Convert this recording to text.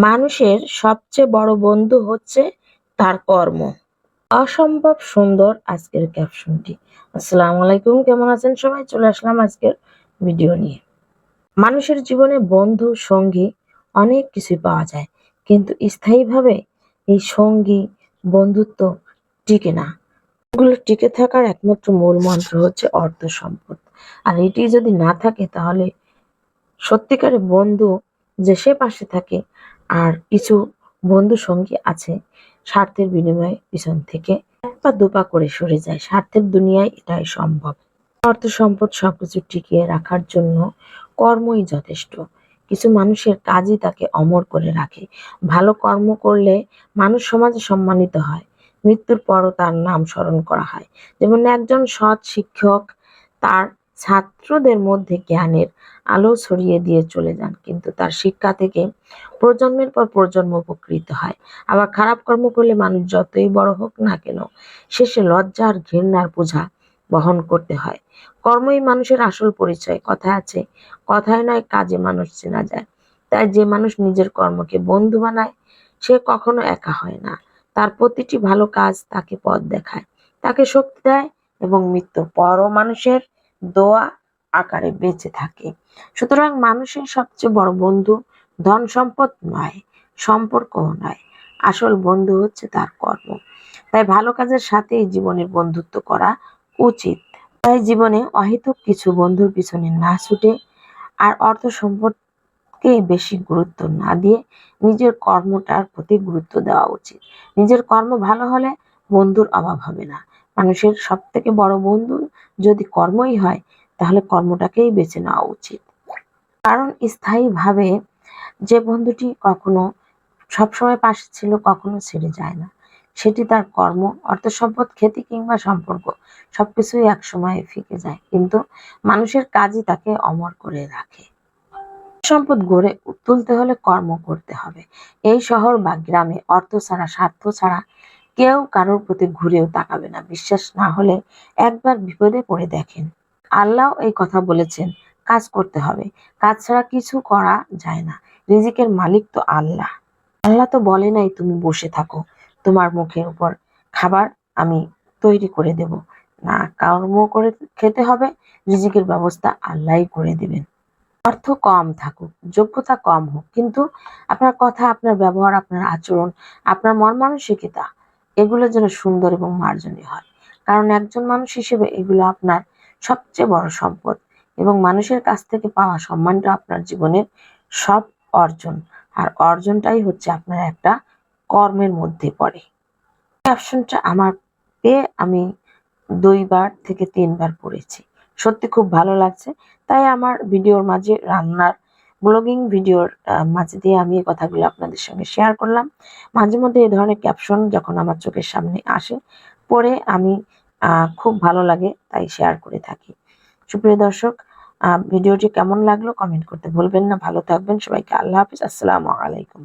মানুষের সবচেয়ে বড় বন্ধু হচ্ছে তার কর্ম। অসম্ভব সুন্দর আজকের ক্যাপশনটি। আসসালামু আলাইকুম, কেমন আছেন সবাই? চলে আসলাম আজকের ভিডিও নিয়ে। মানুষের জীবনে বন্ধু সঙ্গী অনেক কিছুই পাওয়া যায়, কিন্তু স্থায়ীভাবে এই সঙ্গী বন্ধুত্ব টিকে না। এগুলো টিকে থাকার একমাত্র মূল মন্ত্র হচ্ছে অর্থ সম্পদ। আর এটি যদি না থাকে তাহলে সত্যিকারের বন্ধু যে সে পাশে থাকে, আর কিছু বন্ধু সঙ্গী আছে স্বার্থের বিনিময়ে পিছন থেকে এক পা দুপা করে সরে যায়। স্বার্থের দুনিয়ায় এটাই সম্ভব। অর্থ সম্পদ সবকিছু টিকিয়ে রাখার জন্য কর্মই যথেষ্ট। কিছু মানুষের কাজই তাকে অমর করে রাখে। ভালো কর্ম করলে মানুষ সমাজে সম্মানিত হয়, মৃত্যুর পরও তার নাম স্মরণ করা হয়। যেমন একজন সৎ শিক্ষক তার ছাত্রদের মধ্যে জ্ঞানের আলো ছড়িয়ে দিয়ে চলে যান, কিন্তু তার শিক্ষা থেকে প্রজন্মের পর প্রজন্ম উপকৃত হয়। আবার খারাপ কর্ম করলে মানুষ যতই বড় হোক না কেন, শেষে লজ্জা আর ঘৃণার বোঝা বহন করতে হয়। কর্মই মানুষের আসল পরিচয়। কথা আছে, কথায় নয় কাজে মানুষ চেনা যায়। তাই যে মানুষ নিজের কর্মকে বন্ধু বানায় সে কখনো একা হয় না। তার প্রতিটি ভালো কাজ তাকে পথ দেখায়, তাকে শক্তি দেয় এবং মৃত্যুর পরও মানুষের দোয়া আকারে বেঁচে থাকে। সুতরাং মানুষের সবচেয়ে বড় বন্ধু ধন সম্পদ নয়, সম্পর্কও নয়, আসল বন্ধু হচ্ছে তার কর্ম। তাই ভালো কাজের সাথেই জীবনের বন্ধুত্ব করা উচিত। তাই জীবনে অহেতুক কিছু বন্ধুর পিছনে না ছুটে আর অর্থ সম্পদকে বেশি গুরুত্ব না দিয়ে নিজের কর্মটার প্রতি গুরুত্ব দেওয়া উচিত। নিজের কর্ম ভালো হলে বন্ধুর অভাব হবে না। মানুষের সব থেকে বড় বন্ধু যদি কর্মই হয়, তাহলে কর্মটাকেই বেছে নেওয়া উচিত। কারণ স্থায়ীভাবে যে বন্ধুটি কখনো সবসময় পাশে ছিল, কখনো ছেড়ে যায় না, সেটি তার কর্ম। অর্থ সম্পদ, খ্যাতি কিংবা সম্পর্ক সবকিছুই একসময় ফিকে যায়, কিন্তু মানুষের কাজই তাকে অমর করে রাখে। সম্পদ গড়ে তুলতে হলে কর্ম করতে হবে। এই শহর বা গ্রামে অর্থ ছাড়া, স্বার্থ ছাড়া কেউ কারোর প্রতি ঘুরেও তাকাবে না। বিশ্বাস না হলে একবার বিপদে পড়ে দেখেন। আল্লাহ এই কথা বলেছেন, কাজ করতে হবে, কাজ ছাড়া কিছু করা যায় না। রিজিকের মালিক তো আল্লাহ। আল্লাহ তো বলে নাই তুমি বসে থাকো, তোমার মুখের উপর খাবার আমি তৈরি করে দেব। না, কর্ম করে খেতে হবে। রিজিকের ব্যবস্থা আল্লাহই করে দিবেন। অর্থ কম থাকুক, যোগ্যতা কম হোক, কিন্তু আপনার কথা, আপনার ব্যবহার, আপনার আচরণ, আপনার মন মানসিকতা এগুলো যেন সুন্দর এবং মার্জনীয় হয়। কারণ একজন মানুষ হিসেবে এগুলো আপনার সবচেয়ে বড় সম্পদ, এবং মানুষের কাছ থেকে পাওয়া সম্মানটা আপনার জীবনের সব অর্জন। আর অর্জনটাই হচ্ছে আপনার একটা কর্মের মধ্যে পড়ে। ক্যাপশনটা আমার পেয়ে আমি 2 বার থেকে 3 বার পড়েছি। সত্যি খুব ভালো লাগছে। তাই আমার ভিডিওর মাঝে, রান্নার ব্লগিং ভিডিওর মাঝে দিয়ে আমি এই কথাগুলো আপনাদের সঙ্গে শেয়ার করলাম। মাঝে মধ্যে এই ধরনের ক্যাপশন যখন আমার চোখের সামনে আসে, পড়ে আমি খুব ভালো লাগে, তাই শেয়ার করে থাকি। সুপ্রিয় দর্শক, ভিডিওটি কেমন লাগলো কমেন্ট করতে ভুলবেন না। ভালো থাকবেন সবাইকে। আল্লাহ হাফিজ। আসসালামু আলাইকুম।